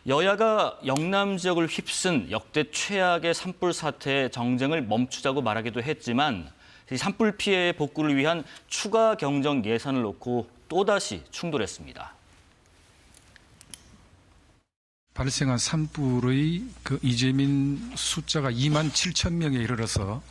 여야가 영남 지역을 휩쓴 역대 최악의 산불 사태의 정쟁을 멈추자고 말하기도 했지만 이 산불 피해 복구를 위한 추가 경정 예산을 놓고 또다시 충돌했습니다. 발생한 산불의 그 이재민 숫자가 2만 7천 명에 이르러서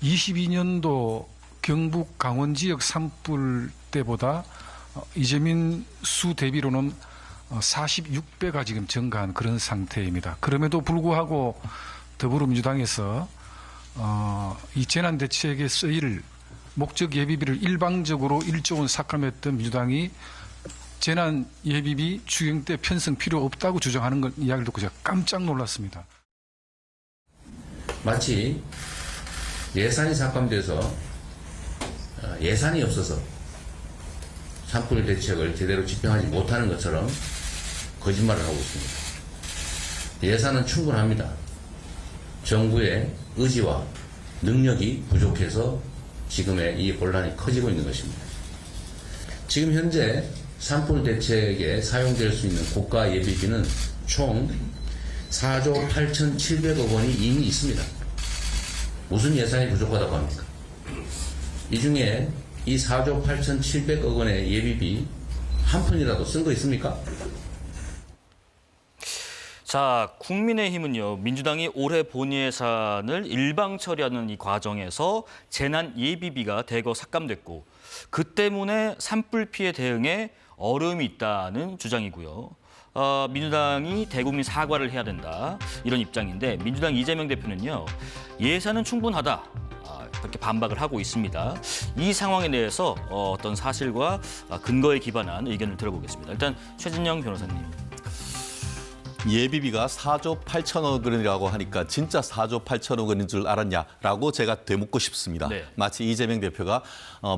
22년도 경북 강원 지역 산불 때보다 이재민 수 대비로는 46배가 지금 증가한 그런 상태입니다. 그럼에도 불구하고 더불어민주당에서 이 재난 대책에 쓰일 목적 예비비를 일방적으로 1조 원 삭감했던 민주당이 재난 예비비 추경 때 편성 필요 없다고 주장하는 건 이야기를 듣고 제가 깜짝 놀랐습니다. 마치 예산이 삭감돼서 예산이 없어서 산불 대책을 제대로 집행하지 못하는 것처럼 거짓말을 하고 있습니다. 예산은 충분합니다. 정부의 의지와 능력이 부족해서 지금의 이 혼란이 커지고 있는 것입니다. 지금 현재 산불 대책에 사용될 수 있는 고가 예비비는 총 4조 8,700억 원이 이미 있습니다. 무슨 예산이 부족하다고 합니까? 이 중에 이 4조 8,700억 원의 예비비 한 푼이라도 쓴 거 있습니까? 자, 국민의힘은요, 민주당이 올해 본 예산을 일방 처리하는 이 과정에서 재난 예비비가 대거 삭감됐고 그 때문에 산불 피해 대응에 어려움이 있다는 주장이고요. 민주당이 대국민 사과를 해야 된다 이런 입장인데 민주당 이재명 대표는요, 예산은 충분하다. 그렇게 반박을 하고 있습니다. 이 상황에 대해서 어떤 사실과 근거에 기반한 의견을 들어보겠습니다. 일단 최진영 변호사님. 예비비가 4조 8천억 원이라고 하니까 진짜 4조 8천억 원인 줄 알았냐라고 제가 되묻고 싶습니다. 네. 마치 이재명 대표가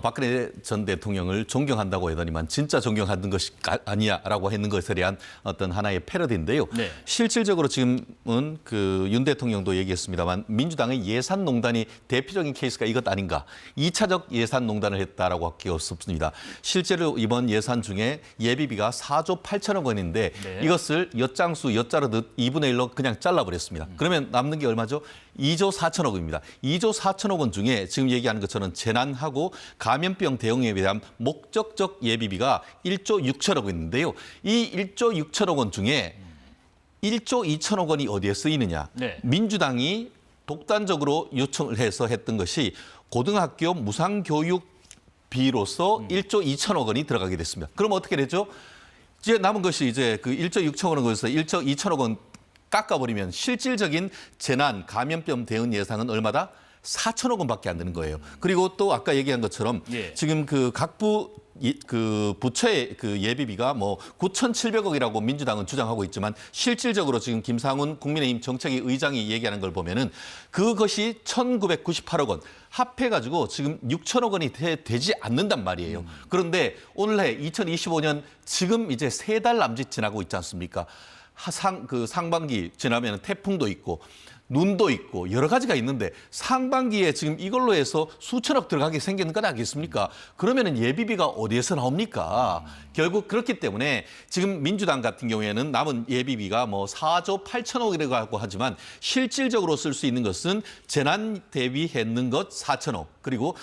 박근혜 전 대통령을 존경한다고 하더니만 진짜 존경하는 것이 아니야라고 했는 것에 대한 어떤 하나의 패러디인데요. 네. 실질적으로 지금은 그 윤 대통령도 얘기했습니다만 민주당의 예산농단이 대표적인 케이스가 이것 아닌가. 2차적 예산농단을 했다라고 할 게 없습니다. 실제로 이번 예산 중에 예비비가 4조 8천억 원인데 네. 이것을 엿장수 엿자르듯 2분의 1로 그냥 잘라버렸습니다. 그러면 남는 게 얼마죠? 2조 4천억 원입니다. 2조 4천억 원 중에 지금 얘기하는 것처럼 재난하고 감염병 대응에 대한 목적적 예비비가 1조 6천억 원인데요. 이 1조 6천억 원 중에 1조 2천억 원이 어디에 쓰이느냐. 네. 민주당이 독단적으로 요청을 해서 했던 것이 고등학교 무상교육비로서 1조 2천억 원이 들어가게 됐습니다. 그럼 어떻게 되죠? 이제 남은 것이 이제 그 1조 6천억 원에서 1조 2천억 원 깎아버리면 실질적인 재난, 감염병 대응 예상은 얼마다? 4천억 원밖에 안 되는 거예요. 그리고 또 아까 얘기한 것처럼 예. 지금 지금 그 각부 그 부처의 그 예비비가 뭐 9,700억이라고 민주당은 주장하고 있지만 실질적으로 지금 김상훈 국민의힘 정책위 의장이 얘기하는 걸 보면은 그것이 1,998억 원 합해가지고 지금 6천억 원이 되지 않는단 말이에요. 그런데 올해 2025년 지금 이제 3달 남짓 지나고 있지 않습니까? 상반기 지나면 태풍도 있고 눈도 있고 여러 가지가 있는데 상반기에 지금 이걸로 해서 수천억 들어가게 생기는 건 아니겠습니까? 그러면은 예비비가 어디에서 나옵니까? 결국 그렇기 때문에 지금 민주당 같은 경우에는 남은 예비비가 뭐 4조 8천억이라고 하지만 실질적으로 쓸 수 있는 것은 재난 대비했는 것 4천억 그리고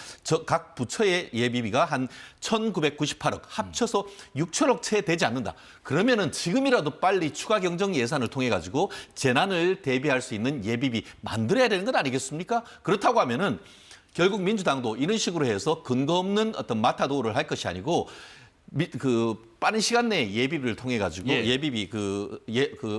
각 부처의 예비비가 한 1,998억 합쳐서 6천억 채 되지 않는다. 그러면은 지금이라도 빨리 추가 경정 예산을 통해 가지고 재난을 대비할 수 있는 예비비 만들어야 되는 건 아니겠습니까? 그렇다고 하면은 결국 민주당도 이런 식으로 해서 근거 없는 어떤 마타도를 할 것이 아니고 그 빠른 시간 내에 예비비를 통해 가지고 예. 예비비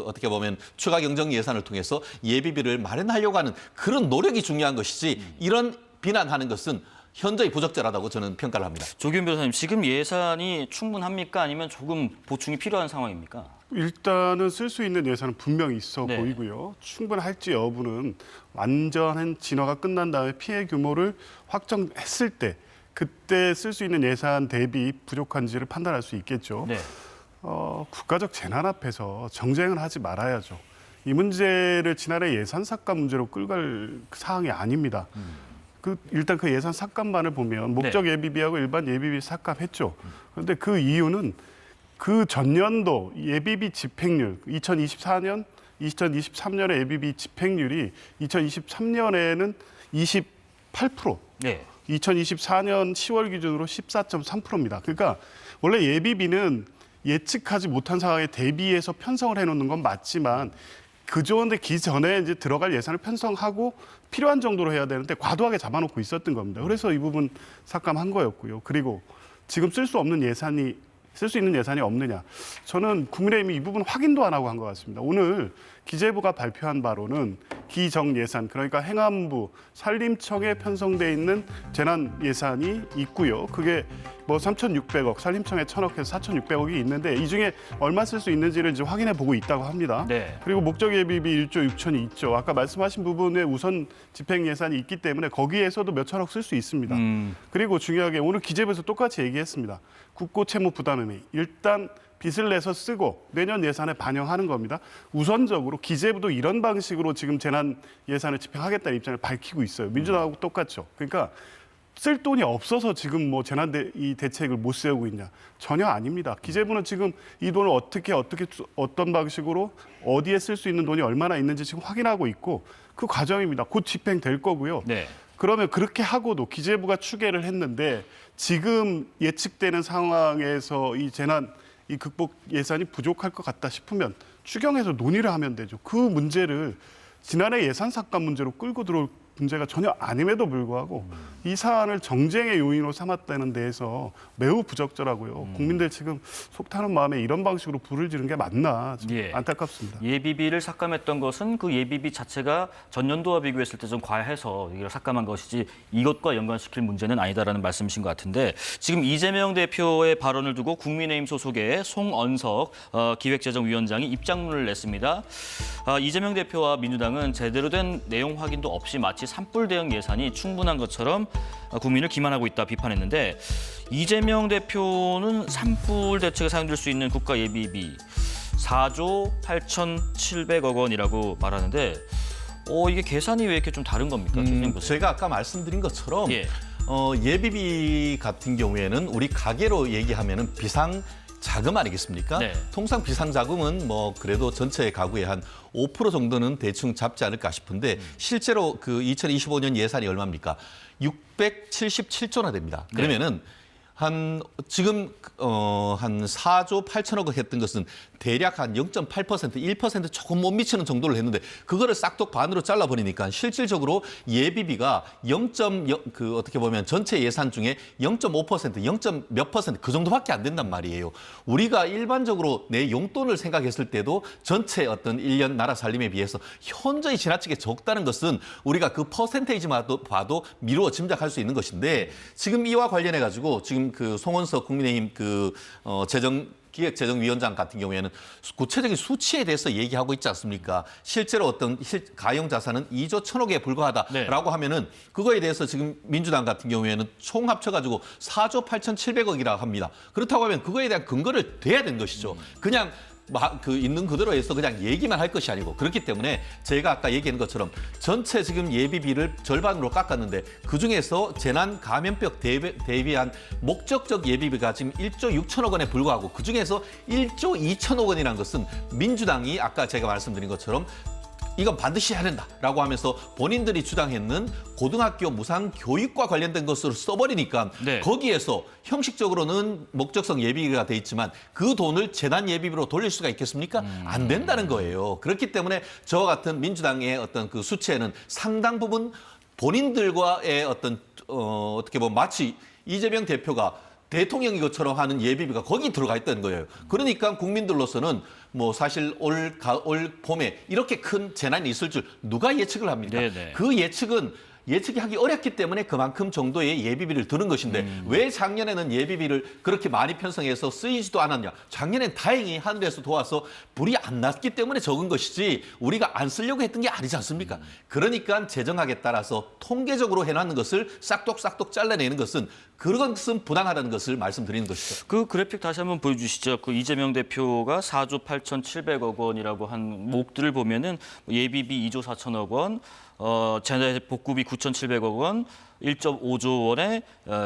어떻게 보면 추가 경정 예산을 통해서 예비비를 마련하려고 하는 그런 노력이 중요한 것이지 이런 비난하는 것은 현저히 부적절하다고 저는 평가를 합니다. 조규현 변호사님, 지금 예산이 충분합니까? 아니면 조금 보충이 필요한 상황입니까? 일단은 쓸 수 있는 예산은 분명히 있어 네. 보이고요. 충분할지 여부는 완전한 진화가 끝난 다음에 피해 규모를 확정했을 때 그때 쓸 수 있는 예산 대비 부족한지를 판단할 수 있겠죠. 네. 국가적 재난 앞에서 정쟁을 하지 말아야죠. 이 문제를 지난해 예산 삭감 문제로 끌고 갈 사항이 아닙니다. 일단 그 예산 삭감만을 보면 목적 예비비하고 일반 예비비 삭감했죠. 그런데 그 이유는 그 전년도 예비비 집행률 2023년에 예비비 집행률이 2023년에는 28%, 네. 2024년 10월 기준으로 14.3%입니다. 그러니까 원래 예비비는 예측하지 못한 상황에 대비해서 편성을 해놓는 건 맞지만 그전에 기전에 이제 들어갈 예산을 편성하고 필요한 정도로 해야 되는데 과도하게 잡아놓고 있었던 겁니다. 그래서 이 부분 삭감한 거였고요. 그리고 지금 쓸 수 있는 예산이 없느냐. 저는 국민의힘이 이 부분 확인도 안 하고 한 것 같습니다. 오늘 기재부가 발표한 바로는 기정 예산, 그러니까 행안부, 산림청에 편성돼 있는 재난 예산이 있고요. 그게 뭐 3,600억, 산림청에 1,000억 해서 4,600억이 있는데 이 중에 얼마 쓸 수 있는지를 이제 확인해 보고 있다고 합니다. 네. 그리고 목적 예비비 1조 6천이 있죠. 아까 말씀하신 부분에 우선 집행 예산이 있기 때문에 거기에서도 몇 천억 쓸 수 있습니다. 그리고 중요하게 오늘 기재부에서 똑같이 얘기했습니다. 국고 채무 부담액이 일단 빚을 내서 쓰고 내년 예산에 반영하는 겁니다. 우선적으로 기재부도 이런 방식으로 지금 재난 예산을 집행하겠다는 입장을 밝히고 있어요. 민주당하고 똑같죠. 그러니까 쓸 돈이 없어서 지금 뭐 재난 대책을 못 세우고 있냐. 전혀 아닙니다. 기재부는 지금 이 돈을 어떤 방식으로 어디에 쓸 수 있는 돈이 얼마나 있는지 지금 확인하고 있고 그 과정입니다. 곧 집행될 거고요. 네. 그러면 그렇게 하고도 기재부가 추계를 했는데 지금 예측되는 상황에서 이 재난 이 극복 예산이 부족할 것 같다 싶으면 추경해서 논의를 하면 되죠. 그 문제를 지난해 예산 삭감 문제로 끌고 들어올 문제가 전혀 아님에도 불구하고 이 사안을 정쟁의 요인으로 삼았다는 데에서 매우 부적절하고요. 국민들 지금 속타는 마음에 이런 방식으로 불을 지른 게 맞나 좀 예. 안타깝습니다. 예비비를 삭감했던 것은 그 예비비 자체가 전년도와 비교했을 때 좀 과해서 이걸 삭감한 것이지 이것과 연관시킬 문제는 아니다라는 말씀이신 것 같은데 지금 이재명 대표의 발언을 두고 국민의힘 소속의 송언석 기획재정위원장이 입장문을 냈습니다. 이재명 대표와 민주당은 제대로 된 내용 확인도 없이 마치 산불 대응 예산이 충분한 것처럼 국민을 기만하고 있다 비판했는데 이재명 대표는 산불 대책에 사용될 수 있는 국가 예비비 4조 8,700억 원이라고 말하는데 이게 계산이 왜 이렇게 좀 다른 겁니까? 제가 아까 말씀드린 것처럼 예. 예비비 같은 경우에는 우리 가계로 얘기하면은 비상 자금 아니겠습니까? 네. 통상 비상자금은 뭐 그래도 전체 가구의 한 5% 정도는 대충 잡지 않을까 싶은데 실제로 그 2025년 예산이 얼마입니까? 677조나 됩니다. 그러면은 지금 한 4조 8천억 했던 것은 대략 한 0.8%, 1% 조금 못 미치는 정도를 했는데 그거를 싹둑 반으로 잘라버리니까 실질적으로 예비비가 어떻게 보면 전체 예산 중에 0.5%, 0. 몇 퍼센트 그 정도밖에 안 된단 말이에요. 우리가 일반적으로 내 용돈을 생각했을 때도 전체 어떤 1년 나라 살림에 비해서 현저히 지나치게 적다는 것은 우리가 그 퍼센테이지만 봐도 미루어 짐작할 수 있는 것인데 지금 이와 관련해 가지고 지금 그 송원석 국민의힘 기획재정위원장 같은 경우에는 구체적인 수치에 대해서 얘기하고 있지 않습니까? 실제로 어떤 가용 자산은 2조 1,000억에 불과하다라고 하면은 그거에 대해서 지금 민주당 같은 경우에는 총 합쳐가지고 4조 8,700억이라고 합니다. 그렇다고 하면 그거에 대한 근거를 대야 되는 것이죠. 그냥 있는 그대로 해서 그냥 얘기만 할 것이 아니고 그렇기 때문에 제가 아까 얘기한 것처럼 전체 지금 예비비를 절반으로 깎았는데 그중에서 재난 감염병 대비한 목적적 예비비가 지금 1조 6천억 원에 불과하고 그중에서 1조 2천억 원이라는 것은 민주당이 아까 제가 말씀드린 것처럼 이건 반드시 해야 된다라고 하면서 본인들이 주장했는 고등학교 무상교육과 관련된 것으로 써버리니까 네. 거기에서 형식적으로는 목적성 예비비가 돼 있지만 그 돈을 재난 예비비로 돌릴 수가 있겠습니까? 안 된다는 거예요. 그렇기 때문에 저와 같은 민주당의 어떤 그 수치에는 상당 부분 본인들과의 어떻게 보면 마치 이재명 대표가 대통령이 것처럼 하는 예비비가 거기 들어가 있다는 거예요. 그러니까 국민들로서는 뭐 사실 올 봄에 이렇게 큰 재난이 있을 줄 누가 예측을 합니까? 네네. 그 예측은 예측이 하기 어렵기 때문에 그만큼 정도의 예비비를 드는 것인데 왜 작년에는 예비비를 그렇게 많이 편성해서 쓰이지도 않았냐. 작년엔 다행히 하늘에서 도와서 불이 안 났기 때문에 적은 것이지 우리가 안 쓰려고 했던 게 아니지 않습니까? 그러니까 재정학에 따라서 통계적으로 해놨는 것을 싹둑싹둑 잘라내는 것은 그것은 부당하다는 것을 말씀드리는 것이죠. 그 그래픽 다시 한번 보여주시죠. 그 이재명 대표가 4조 8,700억 원이라고 한 목들을 보면은 예비비 2조 4천억 원, 재난복구비 9,700억 원, 1.5조 원의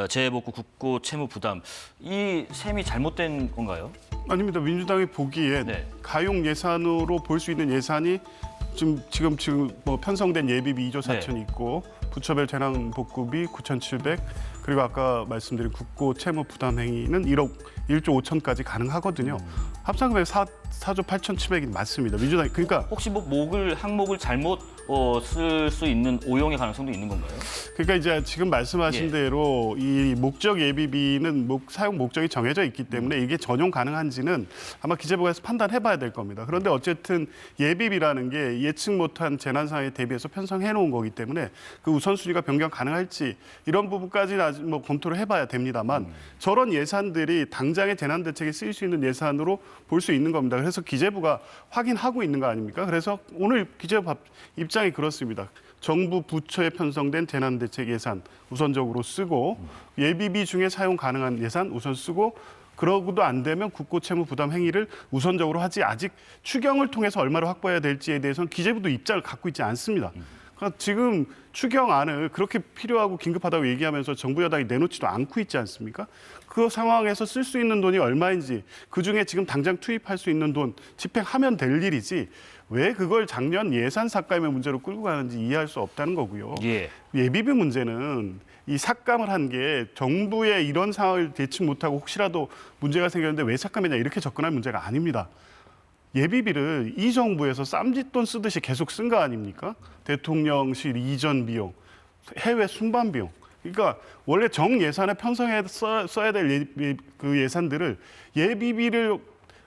재해복구 국고 채무 부담. 이 셈이 잘못된 건가요? 아닙니다. 민주당이 보기엔 네. 가용 예산으로 볼 수 있는 예산이 지금 뭐 편성된 예비비 2조 4천이 있고 부처별 재난복구비 9,700 그리고 아까 말씀드린 국고 채무 부담 행위는 1조 5천까지 가능하거든요. 합산금액 4조 8,700이 맞습니다. 민주당이 그러니까 혹시 뭐 항목을 잘못 쓸 수 있는 오용의 가능성도 있는 건가요? 그러니까 이제 지금 말씀하신 예. 대로 이 목적 예비비는 사용 목적이 정해져 있기 때문에 이게 전용 가능한지는 아마 기재부에서 판단해봐야 될 겁니다. 그런데 어쨌든 예비비라는 게 예측 못한 재난 상황에 대비해서 편성해 놓은 거기 때문에 그 우선순위가 변경 가능할지 이런 부분까지는 아직 뭐 검토를 해봐야 됩니다만 저런 예산들이 당장의 재난 대책에 쓰일 수 있는 예산으로 볼 수 있는 겁니다. 그래서 기재부가 확인하고 있는 거 아닙니까? 그래서 오늘 기재부 입장이 그렇습니다. 정부 부처에 편성된 재난대책 예산 우선적으로 쓰고 예비비 중에 사용 가능한 예산 우선 쓰고 그러고도 안 되면 국고 채무 부담 행위를 우선적으로 하지 아직 추경을 통해서 얼마를 확보해야 될지에 대해서는 기재부도 입장을 갖고 있지 않습니다. 그러니까 지금 추경안을 그렇게 필요하고 긴급하다고 얘기하면서 정부 여당이 내놓지도 않고 있지 않습니까? 그 상황에서 쓸 수 있는 돈이 얼마인지 그중에 지금 당장 투입할 수 있는 돈 집행하면 될 일이지 왜 그걸 작년 예산 삭감의 문제로 끌고 가는지 이해할 수 없다는 거고요. 예. 예비비 문제는 이 삭감을 한 게 정부의 이런 상황을 대치 못하고 혹시라도 문제가 생겼는데 왜 삭감했냐 이렇게 접근할 문제가 아닙니다. 예비비를 이 정부에서 쌈짓돈 쓰듯이 계속 쓴 거 아닙니까? 대통령실 이전 비용, 해외 순방 비용. 그러니까 원래 정 예산에 편성해 써야 될 그 예산들을 예비비를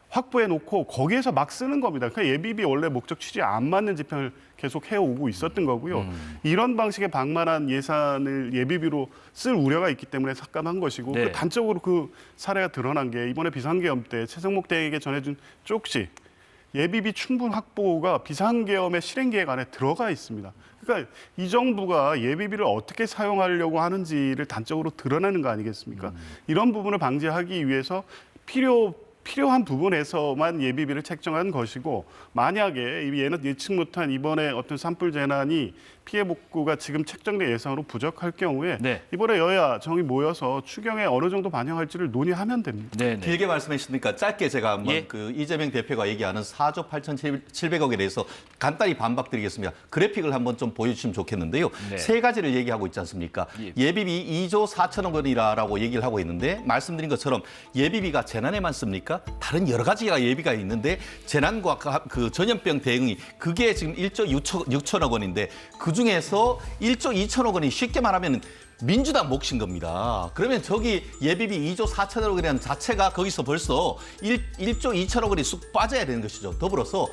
확보해 놓고 거기에서 막 쓰는 겁니다. 그러니까 예비비 원래 목적 취지에 안 맞는 집행을 계속 해오고 있었던 거고요. 이런 방식의 방만한 예산을 예비비로 쓸 우려가 있기 때문에 삭감한 것이고 네. 그 단적으로 그 사례가 드러난 게 이번에 비상계엄 때 최성목 대행에게 전해준 쪽지 예비비 충분 확보가 비상계엄의 실행계획 안에 들어가 있습니다. 그러니까 이 정부가 예비비를 어떻게 사용하려고 하는지를 단적으로 드러내는 거 아니겠습니까? 이런 부분을 방지하기 위해서 필요한 부분에서만 예비비를 책정한 것이고 만약에 예측 못한 이번에 어떤 산불 재난이 피해 복구가 지금 책정된 예산으로 부족할 경우에 네. 이번에 여야 정이 모여서 추경에 어느 정도 반영할지를 논의하면 됩니다. 네. 길게 말씀하셨으니까 짧게 제가 한번 예. 그 이재명 대표가 얘기하는 4조 8,700억에 대해서 간단히 반박드리겠습니다. 그래픽을 한번 좀 보여주시면 좋겠는데요. 네. 세 가지를 얘기하고 있지 않습니까? 예. 예비비 2조 4천억 원이라고 얘기를 하고 있는데 말씀드린 것처럼 예비비가 재난에만 씁니까? 다른 여러 가지가 예비가 있는데 재난과 그 전염병 대응이 그게 지금 1조 6천억 원인데 그중에서 1조 2천억 원이 쉽게 말하면 민주당 몫인 겁니다. 그러면 저기 예비비 2조 4천억 원이라는 자체가 거기서 벌써 1조 2천억 원이 쑥 빠져야 되는 것이죠. 더불어서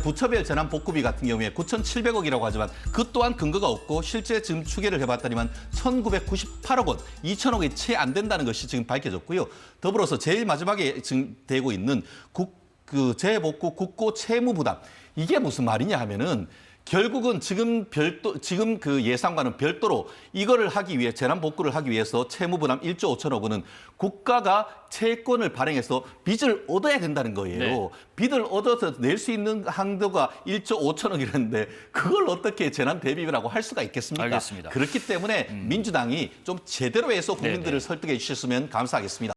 부처별 재난복구비 같은 경우에 9,700억이라고 하지만 그 또한 근거가 없고 실제 지금 추계를 해봤더니만 1,998억 원, 2천억이 채 안 된다는 것이 지금 밝혀졌고요. 더불어서 제일 마지막에 지금 되고 있는 재해복구 국고 채무 부담 이게 무슨 말이냐 하면은 결국은 지금 그 예산과는 별도로 이거를 하기 위해 재난 복구를 하기 위해서 채무 부담 1조 5천억 원은 국가가 채권을 발행해서 빚을 얻어야 된다는 거예요. 네. 빚을 얻어서 낼 수 있는 한도가 1조 5천억이라는데 그걸 어떻게 재난 대비라고 할 수가 있겠습니까? 알겠습니다. 그렇기 때문에 민주당이 좀 제대로 해서 국민들을 네네. 설득해 주셨으면 감사하겠습니다.